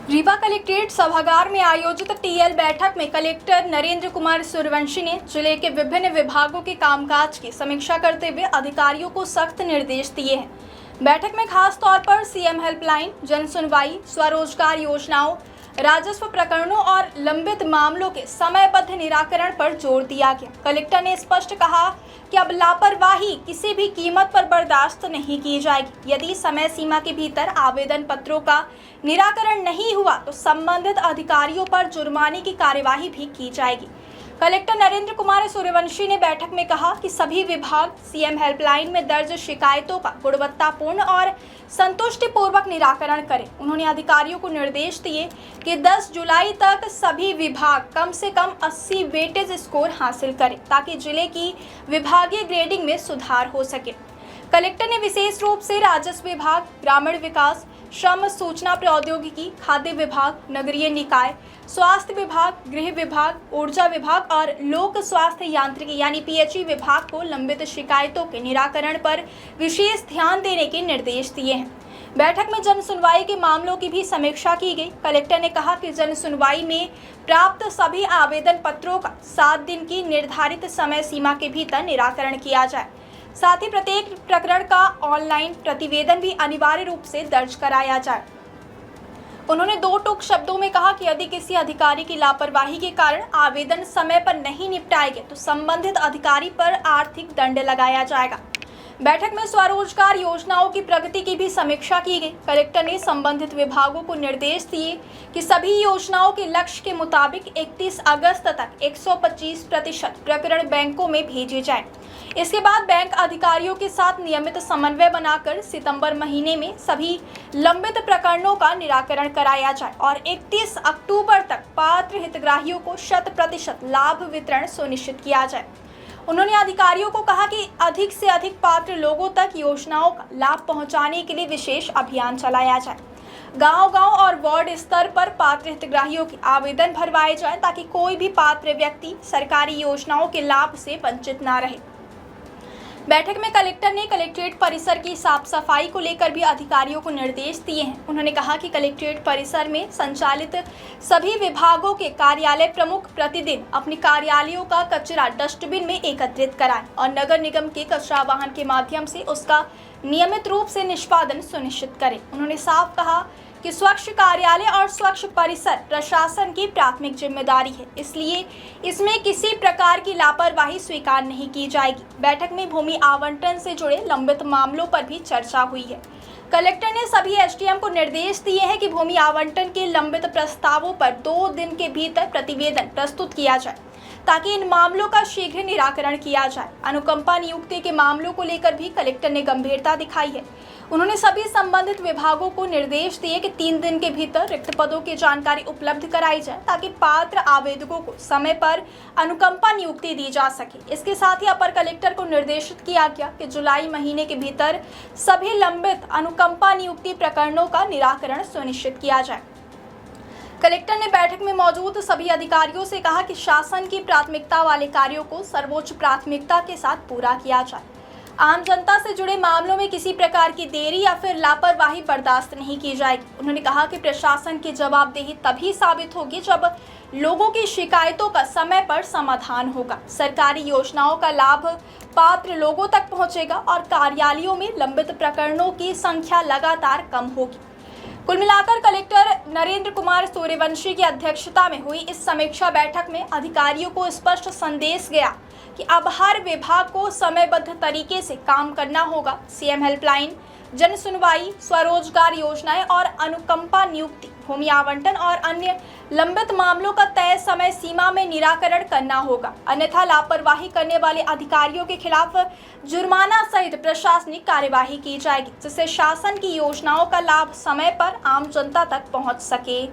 Rewa collectorate सभागार में आयोजित टीएल बैठक में कलेक्टर नरेंद्र कुमार सूर्यवंशी ने जिले के विभिन्न विभागों के कामकाज की समीक्षा करते हुए अधिकारियों को सख्त निर्देश दिए हैं। बैठक में खास तौर पर सीएम हेल्पलाइन, जन सुनवाई, स्वरोजगार योजनाओं, राजस्व प्रकरणों और लंबित मामलों के समयबद्ध निराकरण पर जोर दिया गया। कलेक्टर ने स्पष्ट कहा कि अब लापरवाही किसी भी कीमत पर बर्दाश्त नहीं की जाएगी। यदि समय सीमा के भीतर आवेदन पत्रों का निराकरण नहीं हुआ तो संबंधित अधिकारियों पर जुर्माने की कार्यवाही भी की जाएगी। कलेक्टर नरेंद्र कुमार सूर्यवंशी ने बैठक में कहा कि सभी विभाग सीएम हेल्पलाइन में दर्ज शिकायतों का गुणवत्तापूर्ण और संतुष्टिपूर्वक निराकरण करें। उन्होंने अधिकारियों को निर्देश दिए कि 10 जुलाई तक सभी विभाग कम से कम 80 वेटेज स्कोर हासिल करें ताकि जिले की विभागीय ग्रेडिंग में सुधार हो सके। कलेक्टर ने विशेष रूप से राजस्व विभाग, ग्रामीण विकास, श्रम सूचना प्रौद्योगिकी, खाद्य विभाग, नगरीय निकाय, स्वास्थ्य विभाग, गृह विभाग, ऊर्जा विभाग और लोक स्वास्थ्य यांत्रिकी यानी पीएचई विभाग को लंबित शिकायतों के निराकरण पर विशेष ध्यान देने के निर्देश दिए हैं। बैठक में जन सुनवाई के मामलों की भी समीक्षा की गई। कलेक्टर ने कहा कि जन सुनवाई में प्राप्त सभी आवेदन पत्रों का 7 दिन की निर्धारित समय सीमा के भीतर निराकरण किया जाए। साथ ही प्रत्येक प्रकरण का ऑनलाइन प्रतिवेदन भी अनिवार्य रूप से दर्ज कराया जाए। उन्होंने 2 टूक शब्दों में कहा कि यदि किसी अधिकारी की लापरवाही के कारण आवेदन समय पर नहीं निपटाए गए तो संबंधित अधिकारी पर आर्थिक दंड लगाया जाएगा। बैठक में स्वरोजगार योजनाओं की प्रगति की भी समीक्षा की गई। कलेक्टर ने संबंधित विभागों को निर्देश दिए कि सभी योजनाओं के लक्ष्य के मुताबिक 31 अगस्त तक 125% प्रकरण बैंकों में भेजे जाएं। इसके बाद बैंक अधिकारियों के साथ नियमित समन्वय बनाकर सितंबर महीने में सभी लंबित प्रकरणों का निराकरण कराया जाए और 31 अक्टूबर तक पात्र हितग्राहियों को 100% लाभ वितरण सुनिश्चित किया जाए। उन्होंने अधिकारियों को कहा कि अधिक से अधिक पात्र लोगों तक योजनाओं का लाभ पहुंचाने के लिए विशेष अभियान चलाया जाए। गांव-गांव और वार्ड स्तर पर पात्र हितग्राहियों के आवेदन भरवाए जाएं ताकि कोई भी पात्र व्यक्ति सरकारी योजनाओं के लाभ से वंचित न रहे। बैठक में कलेक्टर ने कलेक्ट्रेट परिसर की साफ सफाई को लेकर भी अधिकारियों को निर्देश दिए हैं। उन्होंने कहा कि कलेक्ट्रेट परिसर में संचालित सभी विभागों के कार्यालय प्रमुख प्रतिदिन अपने कार्यालयों का कचरा डस्टबिन में एकत्रित कराएं और नगर निगम के कचरा वाहन के माध्यम से उसका नियमित रूप से निष्पादन सुनिश्चित करें। उन्होंने साफ कहा कि स्वच्छ कार्यालय और स्वच्छ परिसर प्रशासन की प्राथमिक जिम्मेदारी है, इसलिए इसमें किसी प्रकार की लापरवाही स्वीकार नहीं की जाएगी। बैठक में भूमि आवंटन से जुड़े लंबित मामलों पर भी चर्चा हुई है। कलेक्टर ने सभी एसडीएम को निर्देश दिए हैं कि भूमि आवंटन के लंबित प्रस्तावों पर 2 दिन के भीतर प्रतिवेदन प्रस्तुत किया जाए ताकि इन मामलों का शीघ्र निराकरण किया जाए। अनुकंपा नियुक्ति के मामलों को लेकर भी कलेक्टर ने गंभीरता दिखाई है। उन्होंने सभी संबंधित विभागों को निर्देश दिए कि 3 दिन के भीतर रिक्त पदों की जानकारी उपलब्ध कराई जाए ताकि पात्र आवेदकों को समय पर अनुकंपा नियुक्ति दी जा सके। इसके साथ ही अपर कलेक्टर को निर्देशित किया गया कि जुलाई महीने के भीतर सभी लंबित अनुकंपा नियुक्ति प्रकरणों का निराकरण सुनिश्चित किया जाए। कलेक्टर ने बैठक में मौजूद सभी अधिकारियों से कहा कि शासन की प्राथमिकता वाले कार्यों को सर्वोच्च प्राथमिकता के साथ पूरा किया जाए। आम जनता से जुड़े मामलों में किसी प्रकार की देरी या फिर लापरवाही बर्दाश्त नहीं की जाएगी। उन्होंने कहा कि प्रशासन की जवाबदेही तभी साबित होगी जब लोगों की शिकायतों का समय पर समाधान होगा, सरकारी योजनाओं का लाभ पात्र लोगों तक पहुंचेगा और कार्यालयों में लंबित प्रकरणों की संख्या लगातार कम होगी। कुल मिलाकर कलेक्टर नरेंद्र कुमार सूर्यवंशी की अध्यक्षता में हुई इस समीक्षा बैठक में अधिकारियों को स्पष्ट संदेश गया कि अब हर विभाग को समयबद्ध तरीके से काम करना होगा। सीएम हेल्पलाइन, जन सुनवाई, स्वरोजगार योजनाएं और अनुकंपा नियुक्ति, भूमि आवंटन और अन्य लंबित मामलों का तय समय सीमा में निराकरण करना होगा, अन्यथा लापरवाही करने वाले अधिकारियों के खिलाफ जुर्माना सहित प्रशासनिक कार्यवाही की जाएगी, जिससे शासन की योजनाओं का लाभ समय पर आम जनता तक पहुंच सके।